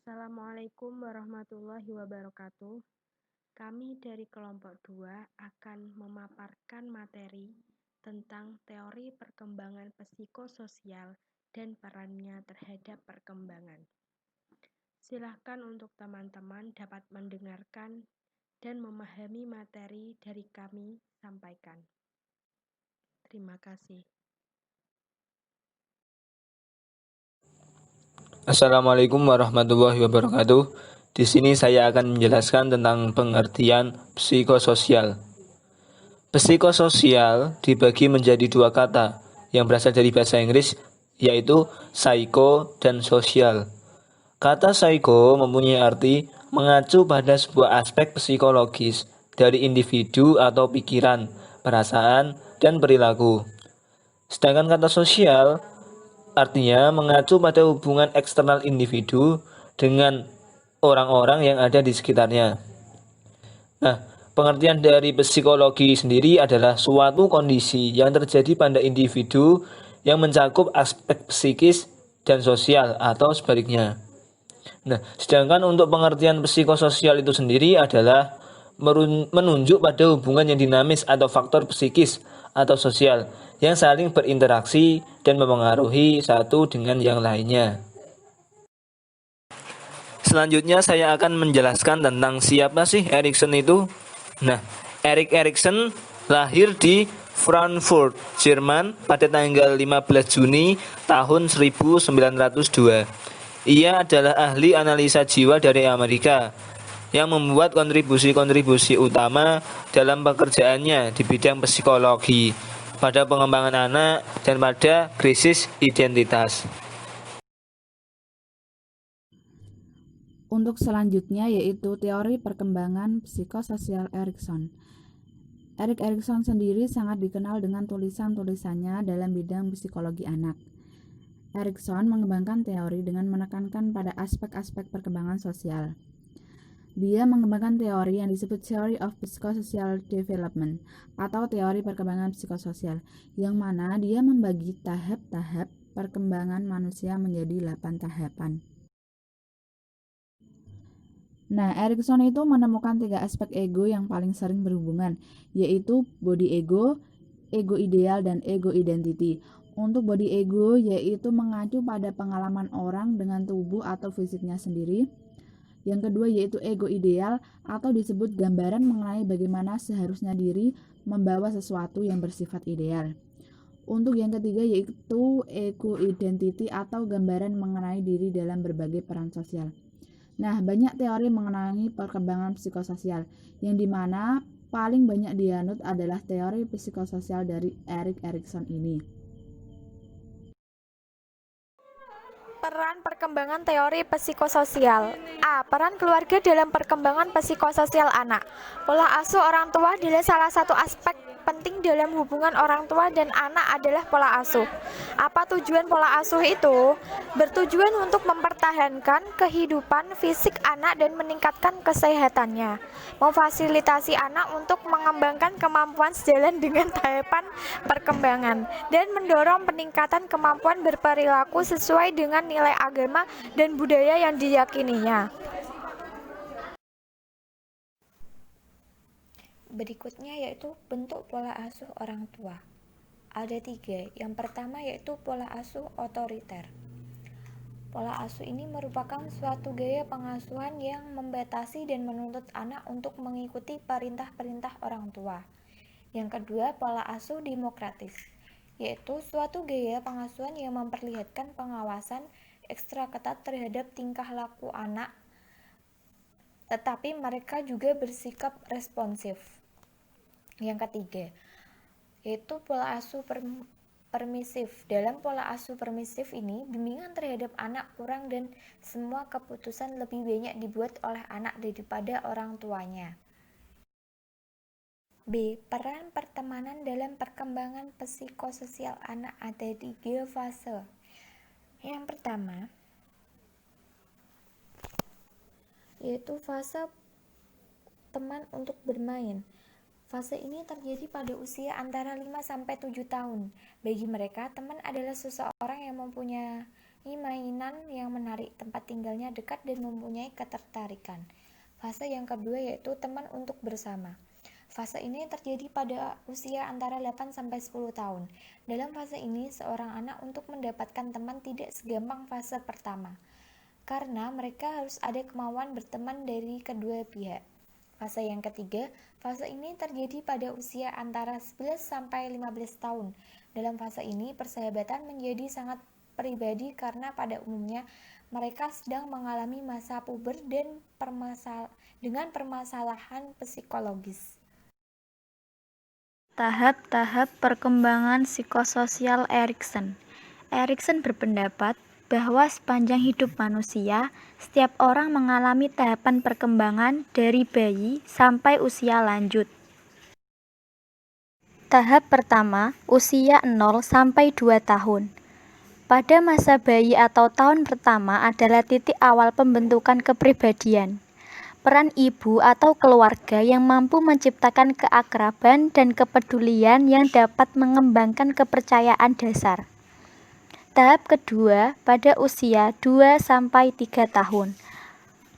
Assalamualaikum warahmatullahi wabarakatuh. Kami dari kelompok 2 akan memaparkan materi tentang teori perkembangan psikososial dan perannya terhadap perkembangan. Silahkan untuk teman-teman dapat mendengarkan dan memahami materi dari kami sampaikan. Terima kasih. Assalamualaikum warahmatullahi wabarakatuh. Di sini saya akan menjelaskan tentang pengertian psikososial. Psikososial dibagi menjadi dua kata yang berasal dari bahasa Inggris, yaitu psycho dan sosial. Kata psycho mempunyai arti mengacu pada sebuah aspek psikologis dari individu atau pikiran, perasaan, dan perilaku. Sedangkan kata sosial artinya mengacu pada hubungan eksternal individu dengan orang-orang yang ada di sekitarnya. Nah, pengertian dari psikologi sendiri adalah suatu kondisi yang terjadi pada individu yang mencakup aspek psikis dan sosial atau sebaliknya. Nah, sedangkan untuk pengertian psikososial itu sendiri adalah menunjuk pada hubungan yang dinamis atau faktor psikis atau sosial yang saling berinteraksi dan memengaruhi satu dengan yang lainnya. Selanjutnya saya akan menjelaskan tentang siapa sih Erikson itu. Nah, Erik Erikson lahir di Frankfurt, Jerman pada tanggal 15 Juni tahun 1902. Ia adalah ahli analisa jiwa dari Amerika yang membuat kontribusi-kontribusi utama dalam pekerjaannya di bidang psikologi, pada pengembangan anak, dan pada krisis identitas. Untuk selanjutnya yaitu teori perkembangan psikososial Erikson. Erik Erikson sendiri sangat dikenal dengan tulisan-tulisannya dalam bidang psikologi anak. Erikson mengembangkan teori dengan menekankan pada aspek-aspek perkembangan sosial. Dia mengembangkan teori yang disebut Theory of Psychosocial Development atau teori perkembangan psikososial, yang mana dia membagi tahap-tahap perkembangan manusia menjadi 8 tahapan. Nah, Erikson itu menemukan 3 aspek ego yang paling sering berhubungan, yaitu body ego, ego ideal, dan ego identity. Untuk body ego yaitu mengacu pada pengalaman orang dengan tubuh atau fisiknya sendiri. Yang kedua yaitu ego ideal atau disebut gambaran mengenai bagaimana seharusnya diri membawa sesuatu yang bersifat ideal. Untuk yang ketiga yaitu ego identity atau gambaran mengenai diri dalam berbagai peran sosial. Nah, banyak teori mengenai perkembangan psikososial, yang dimana paling banyak dianut adalah teori psikososial dari Erik Erikson ini. Peran perkembangan teori psikososial. A. Peran keluarga dalam perkembangan psikososial anak. Pola asuh orang tua adalah salah satu aspek penting dalam hubungan orang tua dan anak adalah pola asuh. Apa tujuan pola asuh itu? Bertujuan untuk mempertahankan kehidupan fisik anak dan meningkatkan kesehatannya, memfasilitasi anak untuk mengembangkan kemampuan sejalan dengan tahapan perkembangan, dan mendorong peningkatan kemampuan berperilaku sesuai dengan nilai agama dan budaya yang diyakininya. Berikutnya yaitu bentuk pola asuh orang tua. Ada 3. Yang pertama yaitu pola asuh otoriter. Pola asuh ini merupakan suatu gaya pengasuhan yang membatasi dan menuntut anak untuk mengikuti perintah-perintah orang tua. Yang kedua, pola asuh demokratis, yaitu suatu gaya pengasuhan yang memperlihatkan pengawasan ekstra ketat terhadap tingkah laku anak, tetapi mereka juga bersikap responsif. Yang ketiga, yaitu pola asuh permisif. Dalam pola asuh permisif ini, bimbingan terhadap anak kurang dan semua keputusan lebih banyak dibuat oleh anak daripada orang tuanya. B. Peran pertemanan dalam perkembangan psikososial anak ada 3 fase. Yang pertama, yaitu fase teman untuk bermain. Fase ini terjadi pada usia antara 5-7 tahun. Bagi mereka, teman adalah seseorang yang mempunyai Ini mainan yang menarik, tempat tinggalnya dekat dan mempunyai ketertarikan. Fase yang kedua yaitu teman untuk bersama. Fase ini terjadi pada usia antara 8-10 tahun. Dalam fase ini, seorang anak untuk mendapatkan teman tidak segampang fase pertama, karena mereka harus ada kemauan berteman dari kedua pihak. Fase yang ketiga, fase ini terjadi pada usia antara 11-15 tahun. Dalam fase ini, persahabatan menjadi sangat pribadi karena pada umumnya mereka sedang mengalami masa puber dan dengan permasalahan psikologis. Tahap-tahap perkembangan psikososial Erikson. Erikson berpendapat bahwa sepanjang hidup manusia, setiap orang mengalami tahapan perkembangan dari bayi sampai usia lanjut. Tahap pertama, usia 0 sampai 2 tahun. Pada masa bayi atau tahun pertama adalah titik awal pembentukan kepribadian. Peran ibu atau keluarga yang mampu menciptakan keakraban dan kepedulian yang dapat mengembangkan kepercayaan dasar. Tahap kedua pada usia 2-3 tahun.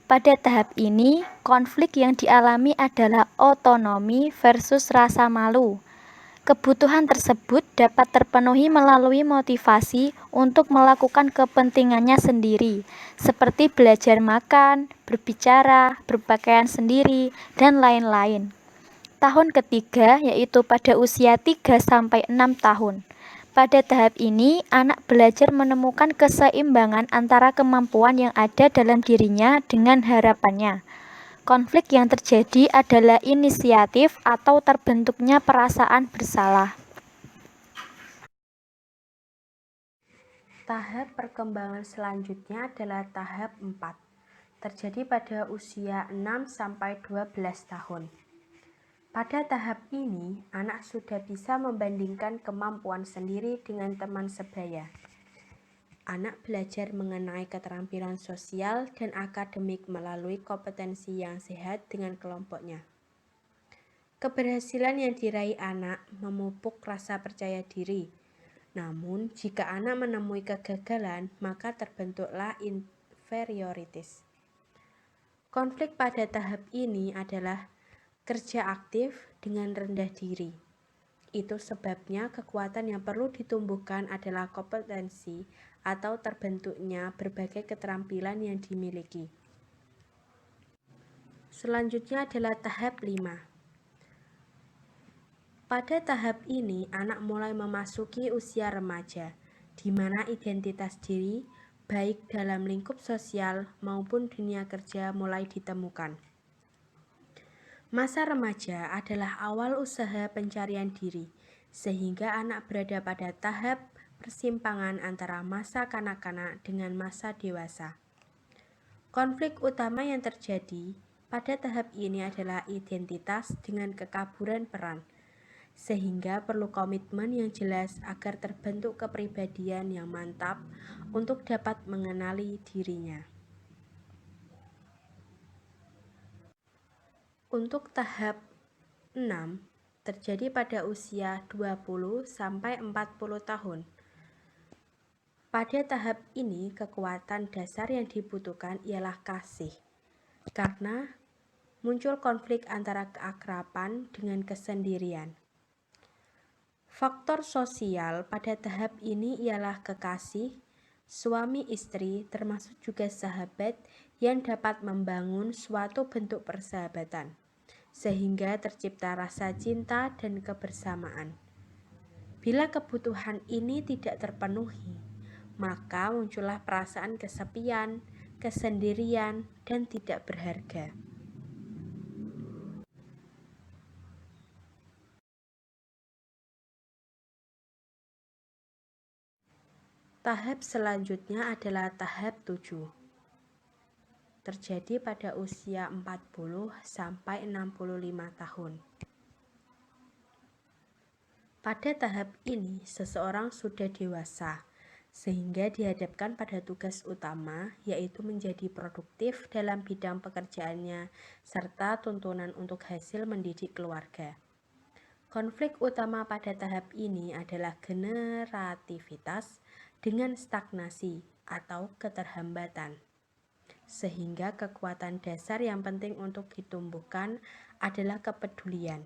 Pada tahap ini, konflik yang dialami adalah otonomi versus rasa malu. Kebutuhan tersebut dapat terpenuhi melalui motivasi untuk melakukan kepentingannya sendiri, seperti belajar makan, berbicara, berpakaian sendiri, dan lain-lain. Tahun ketiga yaitu pada usia 3-6 tahun. Pada tahap ini, anak belajar menemukan keseimbangan antara kemampuan yang ada dalam dirinya dengan harapannya. Konflik yang terjadi adalah inisiatif atau terbentuknya perasaan bersalah. Tahap perkembangan selanjutnya adalah tahap 4. Terjadi pada usia 6-12 tahun. Pada tahap ini, anak sudah bisa membandingkan kemampuan sendiri dengan teman sebaya. Anak belajar mengenai keterampilan sosial dan akademik melalui kompetensi yang sehat dengan kelompoknya. Keberhasilan yang diraih anak memupuk rasa percaya diri. Namun, jika anak menemui kegagalan, maka terbentuklah inferioritas. Konflik pada tahap ini adalah kerja aktif dengan rendah diri. Itu sebabnya kekuatan yang perlu ditumbuhkan adalah kompetensi atau terbentuknya berbagai keterampilan yang dimiliki. Selanjutnya adalah tahap 5. Pada tahap ini, anak mulai memasuki usia remaja, di mana identitas diri, baik dalam lingkup sosial maupun dunia kerja mulai ditemukan. Masa remaja adalah awal usaha pencarian diri, sehingga anak berada pada tahap persimpangan antara masa kanak-kanak dengan masa dewasa. Konflik utama yang terjadi pada tahap ini adalah identitas dengan kekaburan peran, sehingga perlu komitmen yang jelas agar terbentuk kepribadian yang mantap untuk dapat mengenali dirinya. Untuk tahap 6 terjadi pada usia 20-40 tahun. Pada tahap ini, kekuatan dasar yang dibutuhkan ialah kasih, karena muncul konflik antara keakraban dengan kesendirian. Faktor sosial pada tahap ini ialah kekasih, suami istri, termasuk juga sahabat yang dapat membangun suatu bentuk persahabatan, sehingga tercipta rasa cinta dan kebersamaan. Bila kebutuhan ini tidak terpenuhi, maka muncullah perasaan kesepian, kesendirian, dan tidak berharga. Tahap selanjutnya adalah tahap 7. Terjadi pada usia 40-65 tahun. Pada tahap ini, seseorang sudah dewasa, sehingga dihadapkan pada tugas utama, yaitu menjadi produktif dalam bidang pekerjaannya, serta tuntunan untuk hasil mendidik keluarga. Konflik utama pada tahap ini adalah generativitas dengan stagnasi atau keterhambatan. Sehingga kekuatan dasar yang penting untuk ditumbuhkan adalah kepedulian.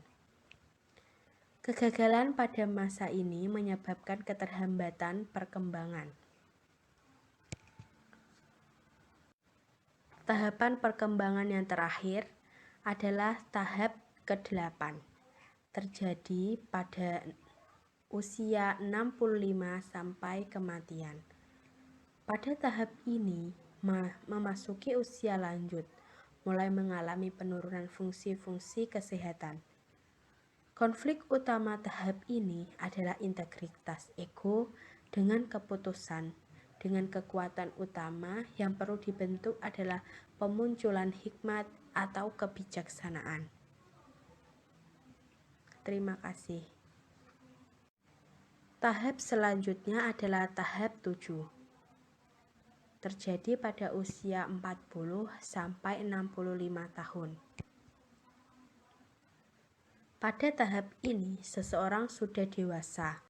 Kegagalan pada masa ini menyebabkan keterhambatan perkembangan. Tahapan perkembangan yang terakhir adalah tahap ke-8. Terjadi pada usia 65 sampai kematian. Pada tahap ini memasuki usia lanjut, mulai mengalami penurunan fungsi-fungsi kesehatan. Konflik utama tahap ini adalah integritas ego dengan keputusan. Dengan kekuatan utama yang perlu dibentuk adalah pemunculan hikmat atau kebijaksanaan. Terima kasih. Tahap selanjutnya adalah tahap 7. Terjadi pada usia 40 sampai 65 tahun. Pada tahap ini, seseorang sudah dewasa,